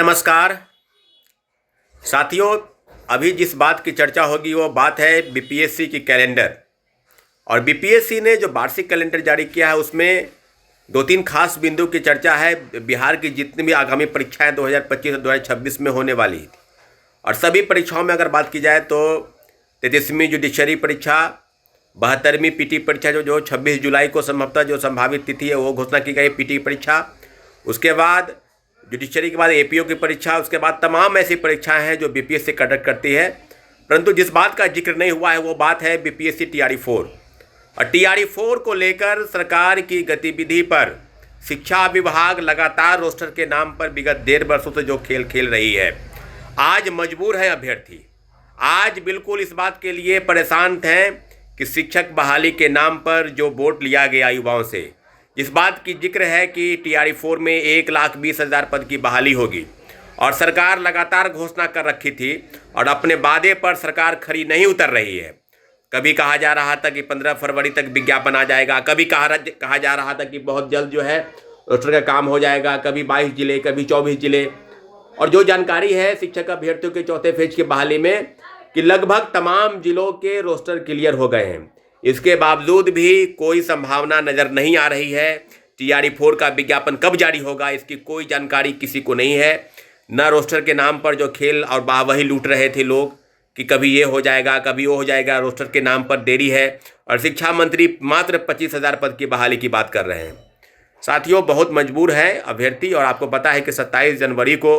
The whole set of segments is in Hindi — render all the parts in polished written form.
नमस्कार साथियों। अभी जिस बात की चर्चा होगी वो बात है बीपीएससी की कैलेंडर। और बीपीएससी ने जो वार्षिक कैलेंडर जारी किया है उसमें दो तीन खास बिंदु की चर्चा है। बिहार की जितनी भी आगामी परीक्षाएं 2025 और 2026 में होने वाली थी, और सभी परीक्षाओं में अगर बात की जाए तो 33वीं जुडिशरी परीक्षा, 72वीं पीटी परीक्षा जो 26 जुलाई को संभवतः जो संभावित तिथि है वो घोषणा की गई पीटी परीक्षा। उसके बाद जुडिशरी के बाद एपीओ की परीक्षा, उसके बाद तमाम ऐसी परीक्षाएं हैं जो बीपीएससी कंडक्ट करती है। परंतु जिस बात का जिक्र नहीं हुआ है वो बात है बीपीएससी टीआरई-4। और टीआरई-4 को लेकर सरकार की गतिविधि पर शिक्षा विभाग लगातार रोस्टर के नाम पर विगत 1.5 वर्षों से जो खेल खेल रही है, आज मजबूर है अभ्यर्थी। आज बिल्कुल इस बात के लिए परेशान थे कि शिक्षक बहाली के नाम पर जो वोट लिया गया युवाओं से, इस बात की जिक्र है कि टीआरई-4 में 1,20,000 पद की बहाली होगी। और सरकार लगातार घोषणा कर रखी थी और अपने वादे पर सरकार खरी नहीं उतर रही है। कभी कहा जा रहा था कि 15 फरवरी तक विज्ञापन आ जाएगा, कभी कहा जा रहा था कि बहुत जल्द जो है रोस्टर का काम हो जाएगा, कभी 22 जिले, कभी 24 जिले। और जो जानकारी है शिक्षक अभ्यर्थियों के चौथे फेज की बहाली में कि लगभग तमाम जिलों के रोस्टर क्लियर हो गए हैं। इसके बावजूद भी कोई संभावना नज़र नहीं आ रही है। टीआरई-4 का विज्ञापन कब जारी होगा इसकी कोई जानकारी किसी को नहीं है। न रोस्टर के नाम पर जो खेल और वाहवाही लूट रहे थे लोग कि कभी ये हो जाएगा कभी वो हो जाएगा, रोस्टर के नाम पर देरी है। और शिक्षा मंत्री मात्र 25,000 पद की बहाली की बात कर रहे हैं। साथियों, बहुत मजबूर है अभ्यर्थी। और आपको पता है कि 27 जनवरी को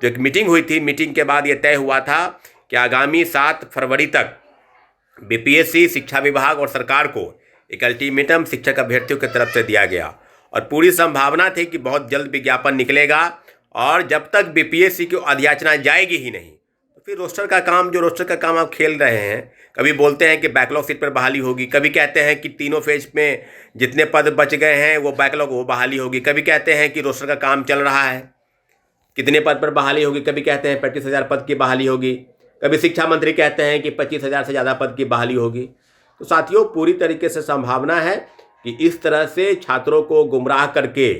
जो एक मीटिंग हुई थी, मीटिंग के बाद ये तय हुआ था कि आगामी 7 फरवरी तक बीपीएससी, शिक्षा विभाग और सरकार को एक अल्टीमेटम शिक्षक अभ्यर्थियों की तरफ से दिया गया। और पूरी संभावना थी कि बहुत जल्द विज्ञापन निकलेगा। और जब तक बीपीएससी की अधियाचना जाएगी ही नहीं तो फिर रोस्टर का काम आप खेल रहे हैं। कभी बोलते हैं कि बैकलॉग सीट पर बहाली होगी, कभी कहते हैं कि तीनों फेज में जितने पद बच गए हैं वो बैकलॉग वो बहाली होगी, कभी कहते हैं कि रोस्टर का काम चल रहा है कितने पद पर बहाली होगी, कभी कहते हैं 35,000 पद की बहाली होगी, कभी शिक्षा मंत्री कहते हैं कि 25,000 से ज़्यादा पद की बहाली होगी। तो साथियों, पूरी तरीके से संभावना है कि इस तरह से छात्रों को गुमराह करके,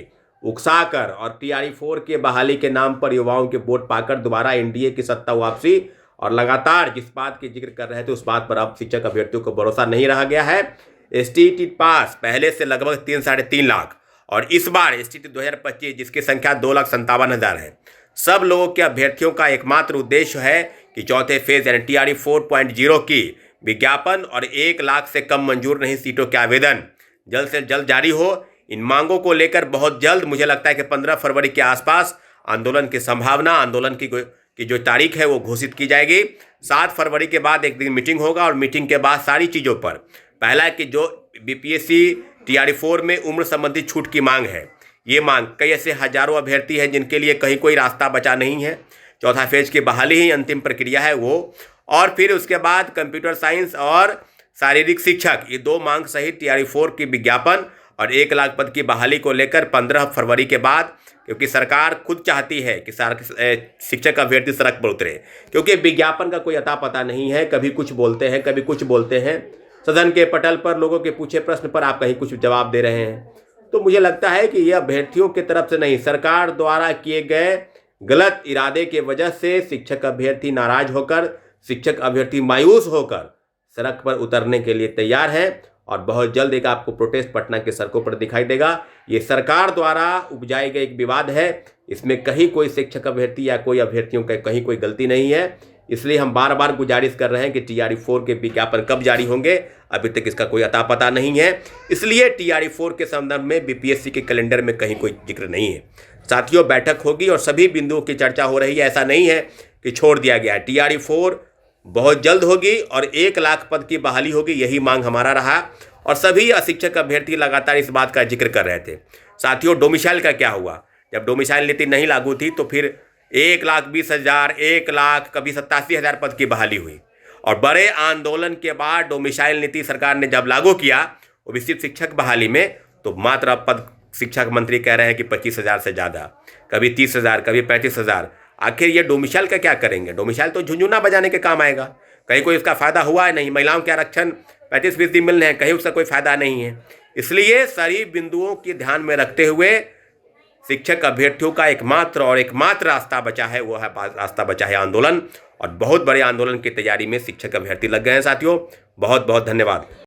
उकसाकर और टीआरई-4 के बहाली के नाम पर युवाओं के वोट पाकर दोबारा एनडीए की सत्ता वापसी। और लगातार जिस बात की जिक्र कर रहे थे उस बात पर अब शिक्षक अभ्यर्थियों को भरोसा नहीं रहा गया है। एसटीईटी पास पहले से लगभग 3-3.5 लाख, और इस बार एसटीईटी 2025 जिसकी संख्या 2,57,000 है, सब लोगों के अभ्यर्थियों का एकमात्र उद्देश्य है कि चौथे फेज यानी टीआरई-4.0 की विज्ञापन और 1 लाख से कम मंजूर नहीं सीटों के आवेदन जल्द से जल्द जारी हो। इन मांगों को लेकर बहुत जल्द मुझे लगता है कि 15 फरवरी के आसपास आंदोलन की संभावना, आंदोलन की जो तारीख है वो घोषित की जाएगी। 7 फरवरी के बाद एक दिन मीटिंग होगा और मीटिंग के बाद सारी चीज़ों पर, पहला कि जो बीपीएससी टीआरई-4 में उम्र संबंधी छूट की मांग है, ये मांग कई ऐसे हजारों अभ्यर्थी हैं जिनके लिए कहीं कोई रास्ता बचा नहीं है। चौथा फेज की बहाली ही अंतिम प्रक्रिया है वो। और फिर उसके बाद कंप्यूटर साइंस और शारीरिक शिक्षक, ये 2 मांग सहित टीआरई-4 की विज्ञापन और 1 लाख पद की बहाली को लेकर 15 फरवरी के बाद, क्योंकि सरकार खुद चाहती है कि शिक्षक अभ्यर्थी सड़क पर उतरे, क्योंकि विज्ञापन का कोई अता पता नहीं है। कभी कुछ बोलते हैं, कभी कुछ बोलते हैं। सदन के पटल पर लोगों के पूछे प्रश्न पर आप कहीं कुछ जवाब दे रहे हैं। तो मुझे लगता है कि यह अभ्यर्थियों की तरफ से नहीं, सरकार द्वारा किए गए गलत इरादे के वजह से शिक्षक अभ्यर्थी नाराज होकर, शिक्षक अभ्यर्थी मायूस होकर सड़क पर उतरने के लिए तैयार है। और बहुत जल्द एक आपको प्रोटेस्ट पटना के सड़कों पर दिखाई देगा। ये सरकार द्वारा उपजाए गए एक विवाद है, इसमें कहीं कोई शिक्षक अभ्यर्थी या कोई अभ्यर्थियों का कहीं कोई गलती नहीं है। इसलिए हम बार बार गुजारिश कर रहे हैं कि टीआरई-4 के विज्ञापन कब जारी होंगे, अभी तक इसका कोई अता पता नहीं है। इसलिए टीआरई-4 के संदर्भ में बीपीएससी के कैलेंडर में कहीं कोई जिक्र नहीं है। साथियों, बैठक होगी और सभी बिंदुओं की चर्चा हो रही है। ऐसा नहीं है कि छोड़ दिया गया है। टीआरई-4 बहुत जल्द होगी और 1 लाख पद की बहाली होगी, यही मांग हमारा रहा। और सभी अशिक्षक अभ्यर्थी लगातार इस बात का जिक्र कर रहे थे। साथियों, डोमिसाइल का क्या हुआ? जब डोमिसाइल नीति नहीं लागू थी तो फिर 1,20,000, 1 लाख, कभी 87,000 पद की बहाली हुई। और बड़े आंदोलन के बाद डोमिसाइल नीति सरकार ने जब लागू किया, वो भी सिर्फ शिक्षक बहाली में, तो मात्र पद शिक्षक मंत्री कह रहे हैं कि 25,000 से ज़्यादा, कभी 30,000, कभी 35,000। आखिर ये डोमिसाइल का क्या करेंगे? डोमिसाइल तो झुंझुना बजाने के काम आएगा। कहीं कोई इसका फ़ायदा हुआ है नहीं। महिलाओं के आरक्षण 35% मिल रहे हैं, कहीं उसका कोई फ़ायदा नहीं है। इसलिए सभी बिंदुओं के ध्यान में रखते हुए शिक्षक अभ्यर्थियों का एकमात्र रास्ता बचा है, वो है रास्ता बचा है आंदोलन। और बहुत बड़े आंदोलन की तैयारी में शिक्षक अभ्यर्थी लग गए हैं साथियों। बहुत बहुत धन्यवाद।